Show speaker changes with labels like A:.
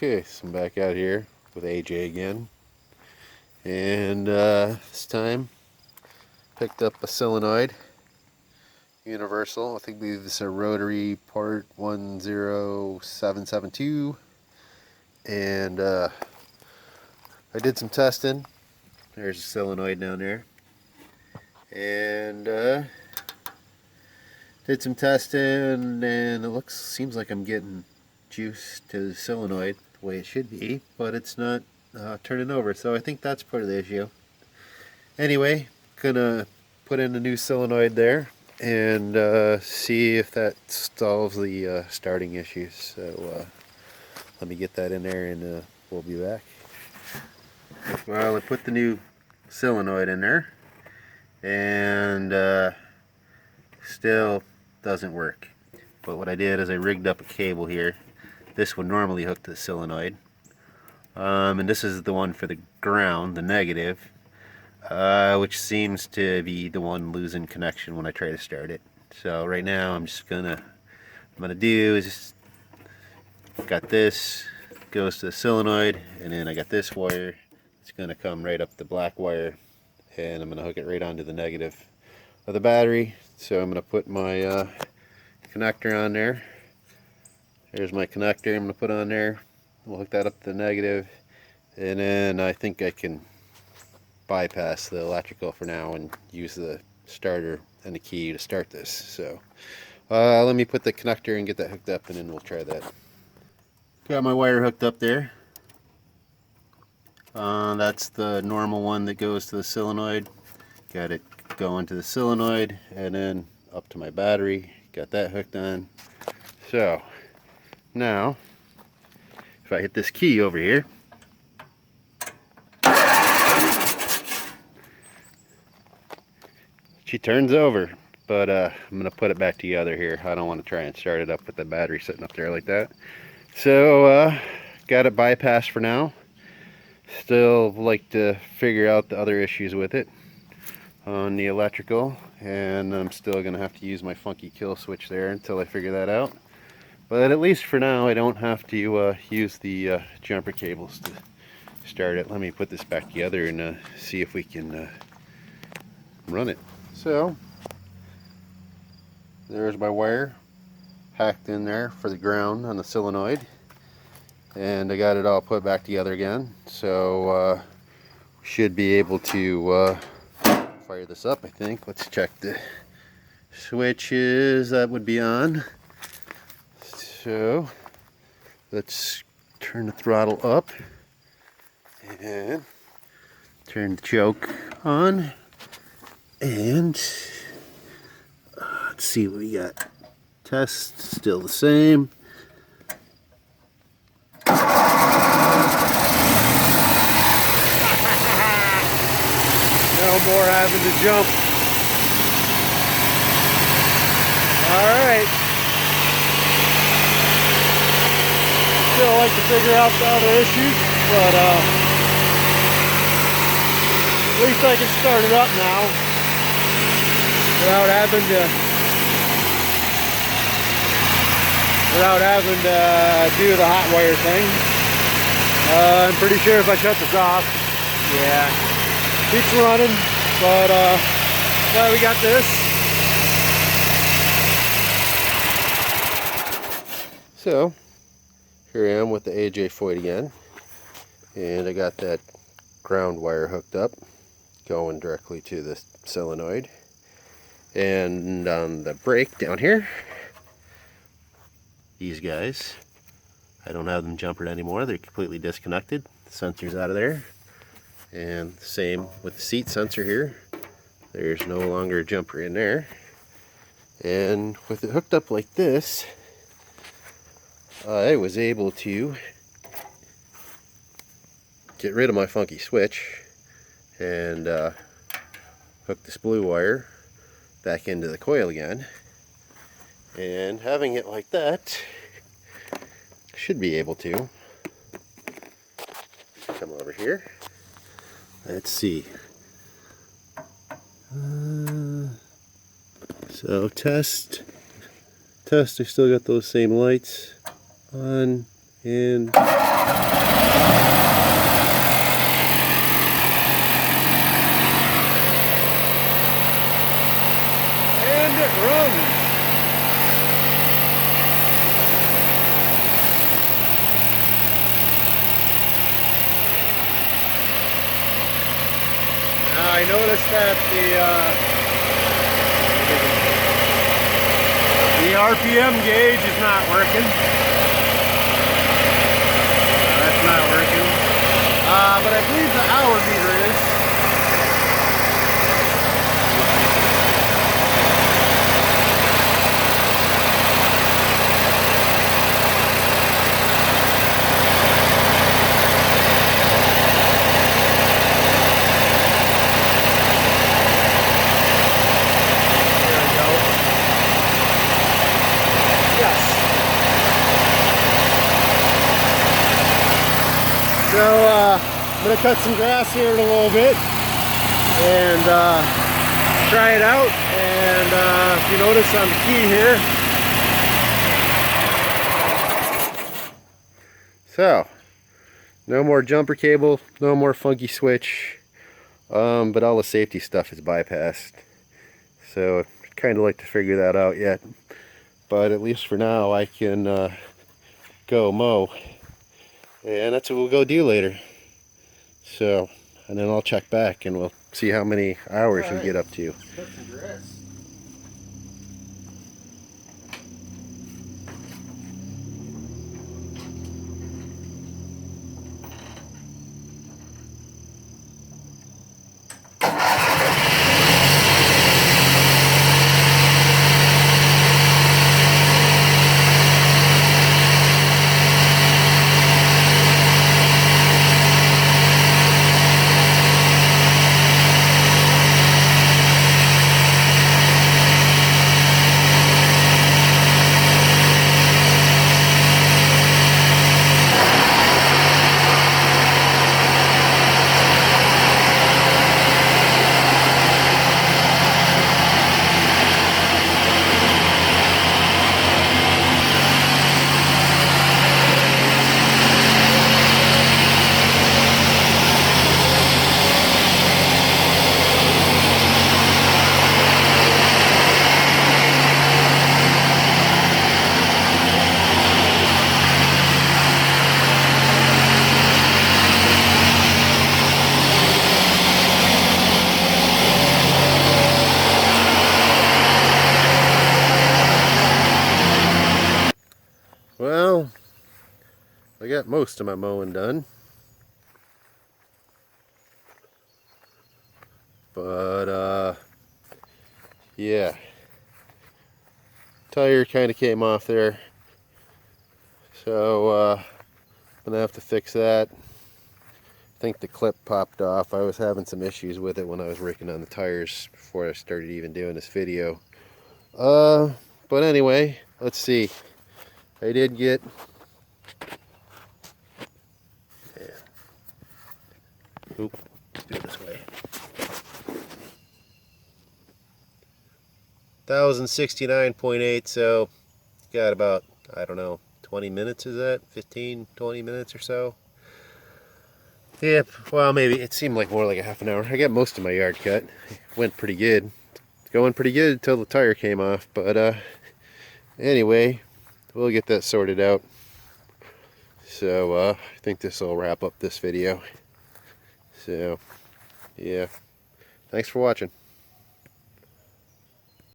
A: Okay, so I'm back out here with AJ again, and this time picked up a solenoid universal. I think this is a rotary part 10772, and I did some testing. There's a solenoid down there, and did some testing, and it seems like I'm getting juice to the solenoid the way it should be, but it's not turning over, so I think that's part of the issue. Anyway, gonna put in a new solenoid there and see if that solves the starting issues. So let me get that in there and we'll be back. Well, I put the new solenoid in there and still doesn't work. But what I did is I rigged up a cable here. This would normally hook to the solenoid, and this is the one for the ground, the negative, which seems to be the one losing connection when I try to start it. So right now I'm gonna do is got this goes to the solenoid, and then I got this wire. It's gonna come right up the black wire, and I'm gonna hook it right onto the negative of the battery. So I'm gonna put my connector on there. There's my connector I'm going to put on there. We'll hook that up to the negative, and then I think I can bypass the electrical for now and use the starter and the key to start this. So let me put the connector and get that hooked up, and then we'll try that. Got my wire hooked up there. That's the normal one that goes to the solenoid. Got it going to the solenoid and then up to my battery. Got that hooked on. So now, if I hit this key over here, she turns over, but I'm going to put it back together here. I don't want to try and start it up with the battery sitting up there like that. So, got it bypassed for now. Still like to figure out the other issues with it on the electrical, and I'm still going to have to use my funky kill switch there until I figure that out. But at least for now, I don't have to use the jumper cables to start it. Let me put this back together and see if we can run it. So, there's my wire hacked in there for the ground on the solenoid. And I got it all put back together again. So, we should be able to fire this up, I think. Let's check the switches. That would be on. So let's turn the throttle up and turn the choke on, and let's see what we got. Test still the same. No more having to jump. All right. Still like to figure out the other issues, but at least I can start it up now without having to do the hot wire thing. I'm pretty sure if I shut this off, yeah, keeps running, but glad we got this. So here I am with the AJ Foyt again, and I got that ground wire hooked up going directly to the solenoid, and on the brake down here, these guys, I don't have them jumpered anymore. They're completely disconnected. The sensor's out of there, and the same with the seat sensor here. There's no longer a jumper in there, and with it hooked up like this, I was able to get rid of my funky switch and hook this blue wire back into the coil again, and having it like that, should be able to come over here. Let's see. So test, I still got those same lights on, and And it runs. Now I noticed that the RPM gauge is not working. That's not working. But I believe the hour meter is. So I'm going to cut some grass here in a little bit and try it out. And if you notice on the key here, so no more jumper cable, no more funky switch, but all the safety stuff is bypassed. So I'd kind of like to figure that out yet, but at least for now I can go mow. And that's what we'll go do later. So, and then I'll check back and we'll see how many hours we get up to. Cut some grass. Well, I got most of my mowing done, but yeah, tire kind of came off there, so I'm gonna have to fix that. I think the clip popped off. I was having some issues with it when I was raking on the tires before I started even doing this video. But anyway, let's see. I did get, oop, let's do it this way. 1069.8, so got about, I don't know, 20 minutes is that? 15, 20 minutes or so? Yep, well maybe, it seemed like more like a half an hour. I got most of my yard cut. Went pretty good. Going pretty good until the tire came off, but anyway, we'll get that sorted out. So I think this will wrap up this video. So yeah, thanks for watching.